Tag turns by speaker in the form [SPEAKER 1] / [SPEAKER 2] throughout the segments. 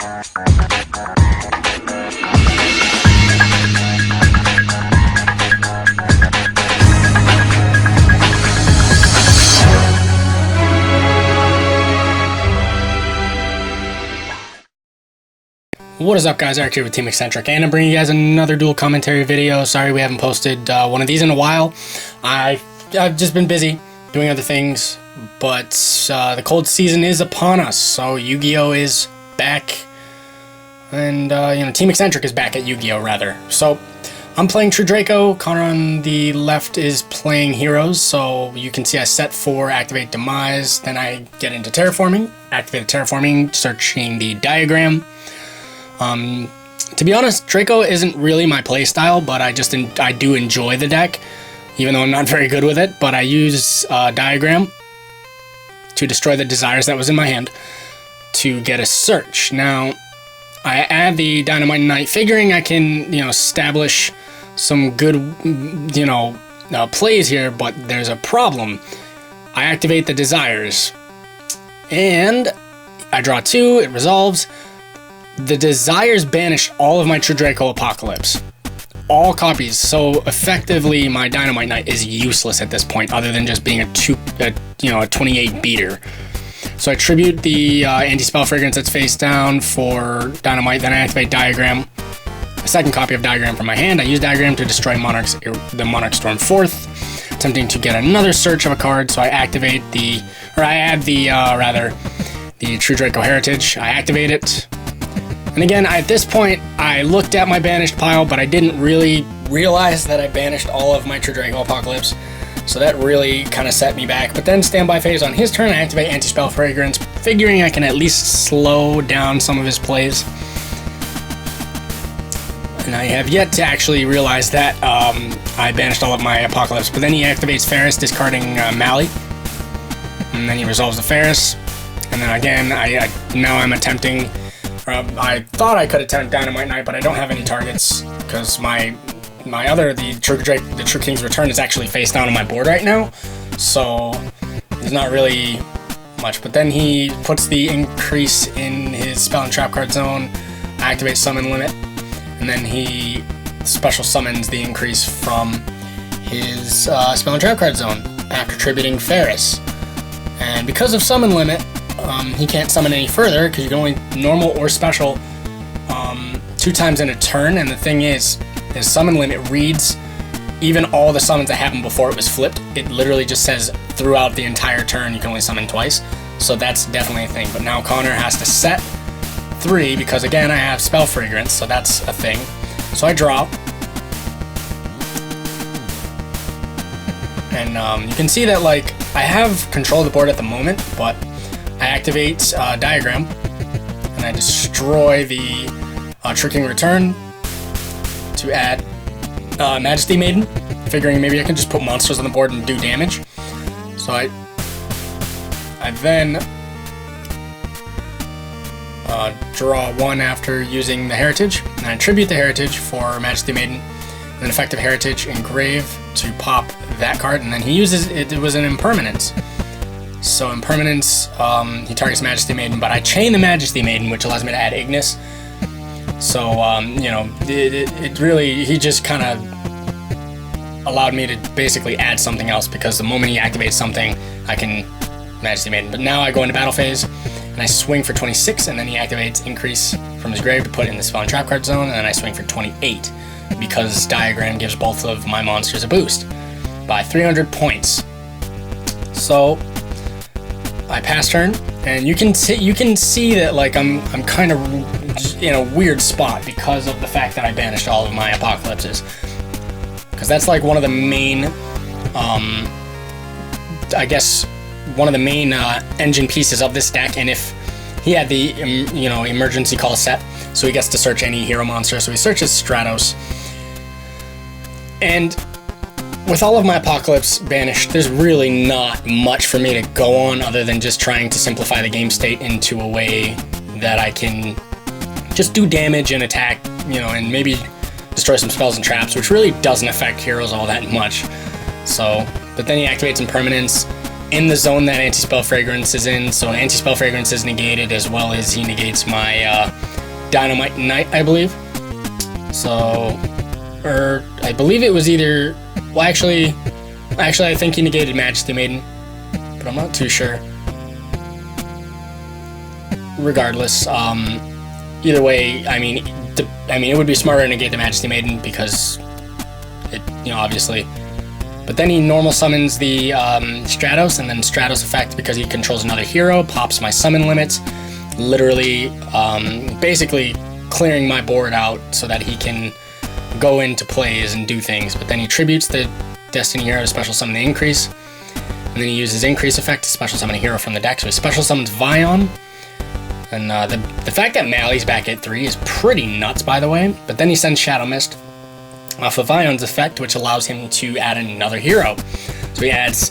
[SPEAKER 1] What is up, guys? Eric here with TeamEccenTrick, and I'm bringing you guys another dual commentary video. Sorry we haven't posted one of these in a while. I've just been busy doing other things, but the cold season is upon us, so Yu-Gi-Oh is back, and TeamEccenTrick is back at Yu-Gi-Oh rather. So I'm playing True Draco. Connor on the left is playing Heroes, so you can see I set for activate Demise, then I get into terraforming, activate terraforming, searching the diagram. To be honest, Draco isn't really my playstyle, but I do enjoy the deck, even though I'm not very good with it. But I use Diagram to destroy the Desires that was in my hand to get a search. Now, I add the Dynamite Knight, figuring I can, establish some good, plays here, but there's a problem. I activate the Desires, and I draw 2, it resolves. The Desires banish all of my True Draco Apocalypse. All copies, so effectively my Dynamite Knight is useless at this point, other than just being a 28 beater. So I tribute the Anti-Spell Fragrance that's face down for Dynamite, then I activate Diagram. A second copy of Diagram from my hand. I use Diagram to destroy the Monarch Storm 4th, attempting to get another search of a card, so I activate I add the True Draco Heritage. I activate it. And again, at this point, I looked at my banished pile, but I didn't really realize that I banished all of my True Draco Apocalypse. So that really kind of set me back. But then standby phase on his turn, I activate Anti-Spell Fragrance, figuring I can at least slow down some of his plays. And I have yet to actually realize that I banished all of my Apocalypse. But then he activates Ferris, discarding Mali. And then he resolves the Ferris. And then again, now I'm attempting... I thought I could attempt Dynamite Knight, but I don't have any targets because the True King's Return is actually face down on my board right now, so there's not really much. But then he puts the increase in his Spell and Trap card zone, activates Summon Limit, and then he special summons the increase from his Spell and Trap card zone after tributing Ferris. And because of Summon Limit, he can't summon any further because you can only normal or special 2 times in a turn. And the thing is Summon Limit reads even all the summons that happened before it was flipped. It literally just says throughout the entire turn you can only summon twice. So that's definitely a thing. But now Connor has to set 3 because again I have Spell Fragrance, so that's a thing. So I draw. And you can see that I have control of the board at the moment, but I activate Diagram, and I destroy the True King Return to add Majesty Maiden, figuring maybe I can just put monsters on the board and do damage. So I then draw 1 after using the Heritage, and I tribute the Heritage for Majesty Maiden, and then effective Heritage engrave to pop that card, and then he uses it. It was an Impermanence. So Impermanence, he targets Majesty Maiden, but I chain the Majesty Maiden, which allows me to add Ignis. So, it really, he just kind of allowed me to basically add something else, because the moment he activates something, I can Majesty Maiden. But now I go into battle phase, and I swing for 26, and then he activates Increase from his grave to put in the Spell and Trap card zone, and then I swing for 28, because Diagram gives both of my monsters a boost by 300 points. So I pass turn, and you can see that I'm kind of in a weird spot because of the fact that I banished all of my Apocalypses, because that's one of the main I guess one of the main engine pieces of this deck. And if he had the emergency call set, so he gets to search any hero monster, so he searches Stratos. And with all of my Apocalypse banished, there's really not much for me to go on other than just trying to simplify the game state into a way that I can just do damage and attack, and maybe destroy some spells and traps, which really doesn't affect heroes all that much. So, but then he activates Impermanence, in the zone that Anti-Spell Fragrance is in. So Anti-Spell Fragrance is negated, as well as he negates my Dynamite Knight, I believe. So, or I believe it was either, well, actually I think he negated Majesty Maiden, but I'm not too sure. Regardless, either way, I mean, it would be smarter to negate the Majesty Maiden because it, obviously. But then he normal summons the Stratos, and then Stratos effect, because he controls another hero, pops my summon limits, literally, basically clearing my board out so that he can go into plays and do things. But then he tributes the Destiny hero to special summon the Increase, and then he uses Increase effect to special summon a hero from the deck. So he special summons Vion. And the fact that Mally's back at 3 is pretty nuts, by the way. But then he sends Shadow Mist off of Vion's effect, which allows him to add another hero. So he adds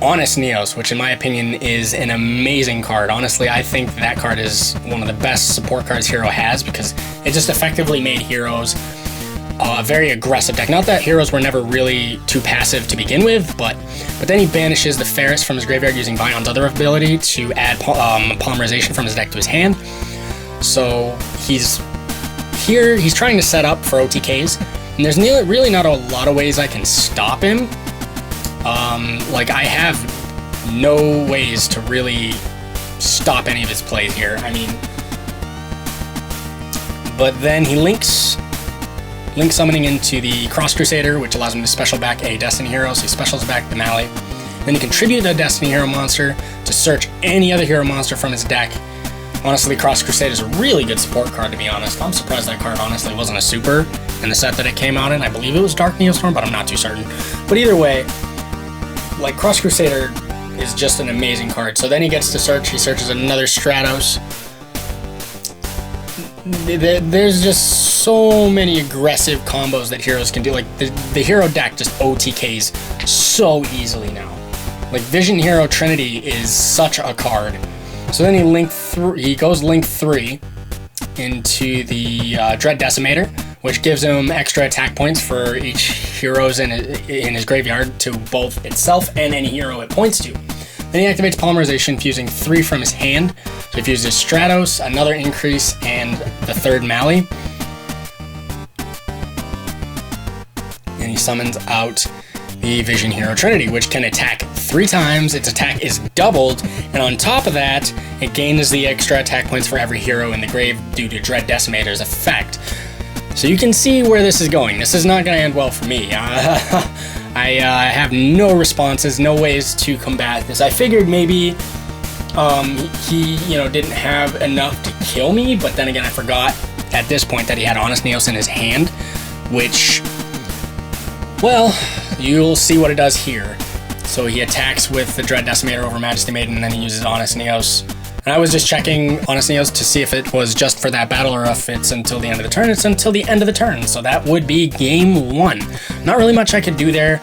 [SPEAKER 1] Honest Neos, which in my opinion is an amazing card. Honestly, I think that card is one of the best support cards Hero has, because it just effectively made Heroes a very aggressive deck. Not that Heroes were never really too passive to begin with, but then he banishes the Ferris from his graveyard using Vion's other ability to add Polymerization from his deck to his hand. So he's trying to set up for OTKs, and there's really not a lot of ways I can stop him. Like, I have no ways to really stop any of his plays here. I mean, but then he Link summoning into the Cross Crusader, which allows him to special back a Destiny hero, so he specials back the Mally. Then he can tribute the Destiny hero monster to search any other hero monster from his deck. Honestly, Cross Crusader is a really good support card, to be honest. I'm surprised that card honestly wasn't a super in the set that it came out in. I believe it was Dark Neostorm, but I'm not too certain. But either way, like, Cross Crusader is just an amazing card. So then he gets to search. He searches another Stratos. There's just so many aggressive combos that heroes can do. Like, the hero deck just OTKs so easily now. Like, Vision Hero Trinity is such a card. So then he goes Link 3 into the Dread Decimator, which gives him extra attack points for each heroes in his graveyard to both itself and any hero it points to. Then he activates Polymerization, fusing 3 from his hand. So he fuses Stratos, another Increase, and the third Mally. And he summons out the Vision Hero Trinity, which can attack 3 times. Its attack is doubled, and on top of that, it gains the extra attack points for every hero in the grave due to Dread Decimator's effect. So you can see where this is going. This is not going to end well for me. I have no responses, no ways to combat this. I figured maybe he didn't have enough to kill me, but then again, I forgot at this point that he had Honest Neos in his hand, which, well, you'll see what it does here. So he attacks with the Dread Decimator over Majesty Maiden, and then he uses Honest Neos. And I was just checking Honest Neos to see if it was just for that battle or if it's until the end of the turn. It's until the end of the turn, so that would be game 1. Not really much I could do there.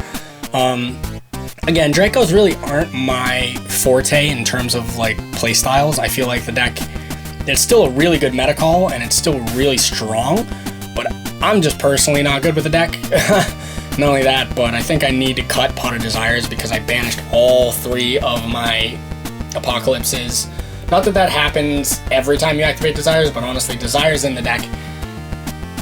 [SPEAKER 1] Again, Dracos really aren't my forte in terms of, like, play styles. I feel like the deck, it's still a really good meta call, and it's still really strong, but I'm just personally not good with the deck. Not only that, but I think I need to cut Pot of Desires because I banished all 3 of my Apocalypses. Not that that happens every time you activate Desires, but honestly, Desires in the deck,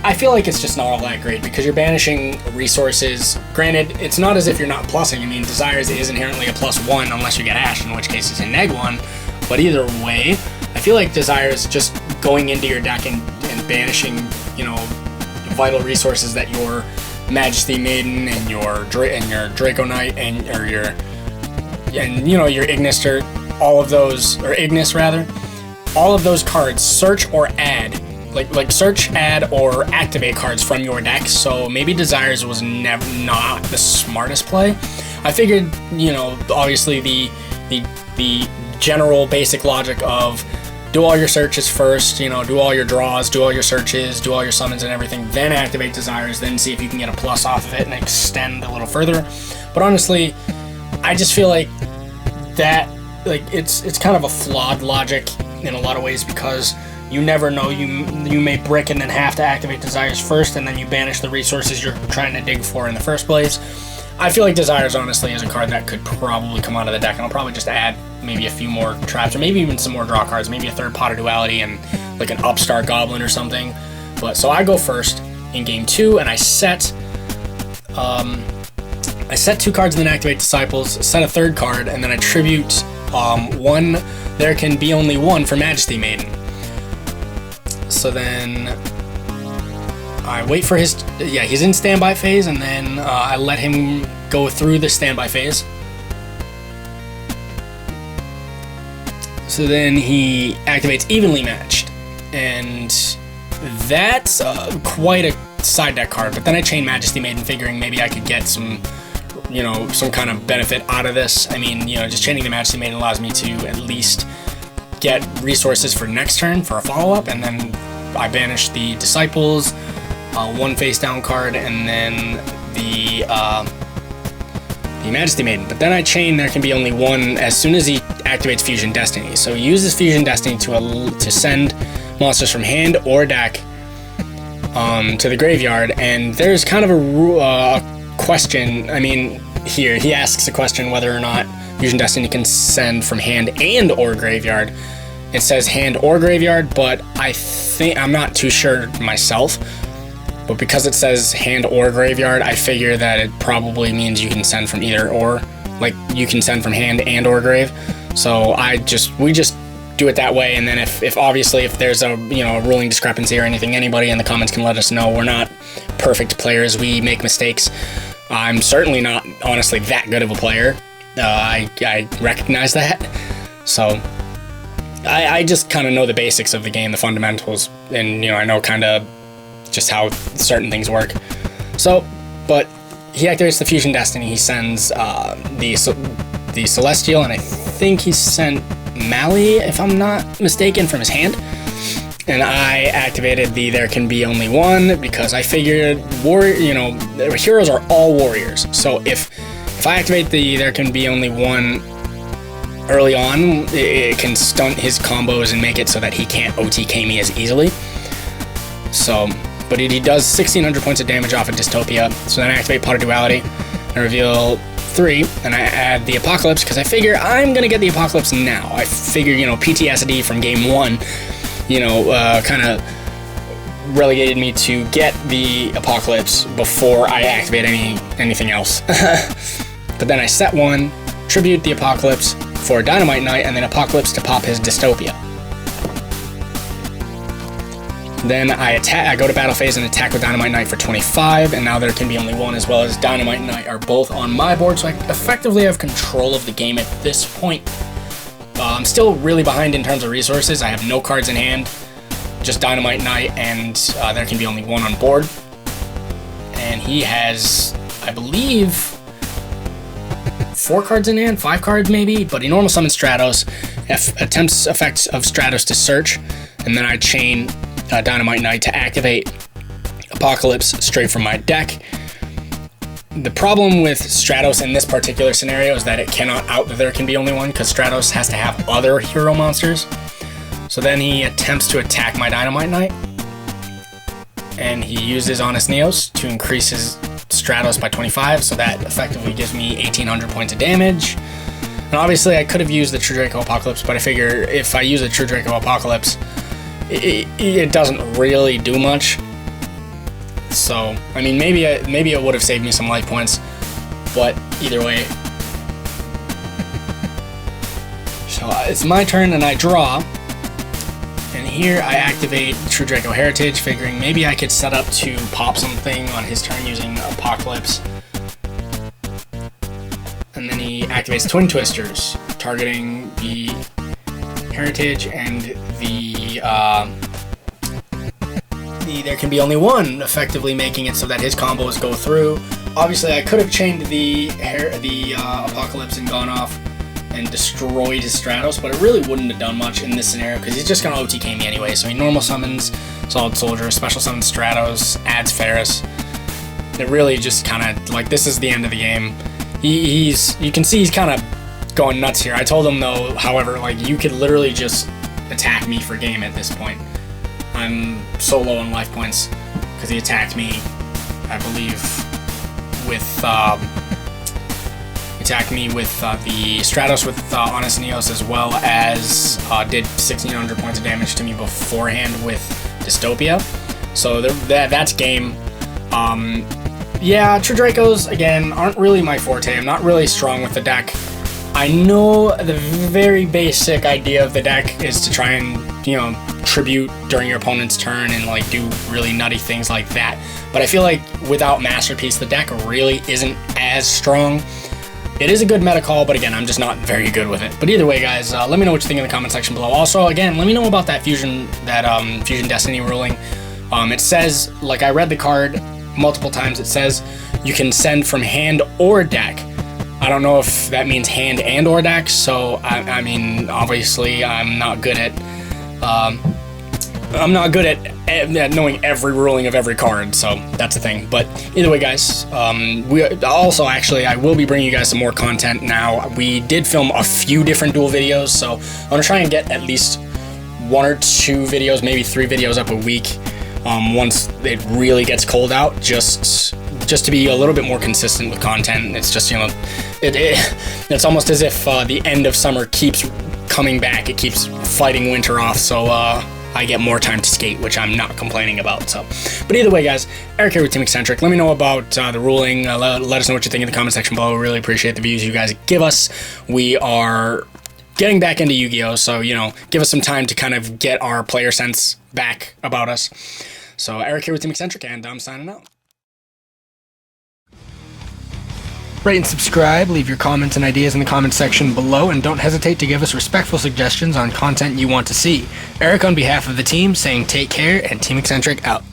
[SPEAKER 1] I feel like it's just not all that great because you're banishing resources. Granted, it's not as if you're not plussing. I mean, Desires is inherently a +1 unless you get Ash, in which case it's a -1. But either way, I feel like Desires just going into your deck and banishing, vital resources that your Majesty Maiden and your Draco Knight or your Ignis, or all of those, or Ignis rather, all of those cards search or add, like search, add, or activate cards from your deck. So maybe Desires was not the smartest play. I figured, obviously the general basic logic of do all your searches first, do all your draws, do all your searches, do all your summons and everything, then activate Desires, then see if you can get a plus off of it and extend a little further. But honestly, I just feel like that, it's kind of a flawed logic in a lot of ways, because you never know, you may brick and then have to activate Desires first, and then you banish the resources you're trying to dig for in the first place. I feel like Desires, honestly, is a card that could probably come out of the deck, and I'll probably just add maybe a few more traps, or maybe even some more draw cards, maybe a third Pot of Duality and like an Upstart Goblin or something. But so I go first in game 2, and I set 2 cards and then activate Disciples, set a third card, and then I tribute 1 There Can Be Only One for Majesty Maiden. So then I wait for his, he's in standby phase, and then I let him go through the standby phase. So then he activates Evenly Matched, and that's quite a side deck card. But then I chain Majesty Maiden, figuring maybe I could get some, some kind of benefit out of this. I mean, just chaining the Majesty Maiden allows me to at least get resources for next turn for a follow-up, and then I banish the Disciples, 1 face down card, and then the Majesty Maiden. But then I chain There Can Be Only One as soon as he activates Fusion Destiny. So he uses Fusion Destiny to send monsters from hand or deck to the graveyard, and there's kind of a question. I mean, here he asks a question whether or not Fusion Destiny can send from hand and or graveyard. It says hand or graveyard, but I'm not too sure myself. But because it says hand or graveyard, I figure that it probably means you can send from either or. Like, you can send from hand and or grave. So we just do it that way, and then if obviously if there's a a ruling discrepancy or anything, anybody in the comments can let us know. We're not perfect players. We make mistakes. I'm certainly not honestly that good of a player. I recognize that. So I just kind of know the basics of the game, the fundamentals, and I know kind of just how certain things work. So, but he activates the Fusion Destiny. He sends the Celestial, and I think he sent Mali, if I'm not mistaken, from his hand. And I activated the There Can Be Only One because I figured heroes are all warriors. So if I activate the There Can Be Only One early on, it can stunt his combos and make it so that he can't OTK me as easily. So, but he does 1,600 points of damage off of Dystopia. So then I activate Pot of Duality and reveal 3, and I add the Apocalypse because I figure I'm gonna get the Apocalypse now. I figure PTSD from game 1, kind of relegated me to get the Apocalypse before I activate anything else. But then I set 1, tribute the Apocalypse for Dynamite Knight, and then Apocalypse to pop his Dystopia. Then I go to battle phase and attack with Dynamite Knight for 25, and now There Can Be Only One as well as Dynamite Knight are both on my board, so I effectively have control of the game at this point. I'm still really behind in terms of resources. I have no cards in hand, just Dynamite Knight, and There Can Be Only One on board. And he has, I believe, 4 cards in hand, 5 cards maybe, but he normal summons Stratos, attempts effects of Stratos to search, and then I chain Dynamite Knight to activate Apocalypse straight from my deck. The problem with Stratos in this particular scenario is that it cannot out the There Can Be Only One because Stratos has to have other hero monsters. So then he attempts to attack my Dynamite Knight, and he uses Honest Neos to increase his Stratos by 25, so that effectively gives me 1,800 points of damage. And obviously I could have used the True Draco Apocalypse, but I figure if I use the True Draco Apocalypse, it doesn't really do much. So, I mean, maybe it would have saved me some life points, but either way. So it's my turn, and I draw. And here I activate True Draco Heritage, figuring maybe I could set up to pop something on his turn using Apocalypse. And then he activates Twin Twisters, targeting the Heritage and the There Can Be Only One, effectively making it so that his combos go through. Obviously, I could have chained the Apocalypse and gone off and destroyed his Stratos, but it really wouldn't have done much in this scenario because he's just going to OTK me anyway. So he normal summons Solid Soldier, special summons Stratos, adds Ferris. It really just kind of, like, this is the end of the game. You can see he's kind of going nuts here. I told him, though, however, like, you could literally just attack me for game at this point. I'm so low on life points because he attacked me, I believe, with Attacked me with the Stratos with Honest Neos, as well as did 1,600 points of damage to me beforehand with Dystopia. So that's game. Yeah, TreeDracos, again, aren't really my forte. I'm not really strong with the deck. I know the very basic idea of the deck is to try and, you know, tribute during your opponent's turn and like do really nutty things like that. But I feel like without Masterpiece, the deck really isn't as strong. It is a good meta call, but again, I'm just not very good with it. But either way, guys, let me know what you think in the comment section below. Also, again, let me know about that Fusion Destiny ruling. It says, like, I read the card multiple times. It says you can send from hand or deck. I don't know if that means hand and or deck. So I mean, obviously, I'm not good at knowing every ruling of every card, so that's the thing. But either way, guys, I will be bringing you guys some more content now. We did film a few different duel videos, so I'm gonna try and get at least 1 or 2 videos, maybe 3 videos up a week, once it really gets cold out, just to be a little bit more consistent with content. It's just, you know, it's almost as if the end of summer keeps coming back. It keeps fighting winter off, so I get more time to skate, which I'm not complaining about. So, but either way, guys, Eric here with TeamEccenTrick. Let me know about the ruling. Let us know what you think in the comment section below. We really appreciate the views you guys give us. We are getting back into Yu-Gi-Oh, so, you know, give us some time to kind of get our player sense back about us. So, Eric here with TeamEccenTrick, and I'm signing out. Rate and subscribe, leave your comments and ideas in the comment section below, and don't hesitate to give us respectful suggestions on content you want to see. Eric on behalf of the team saying take care, and TeamEccenTrick out.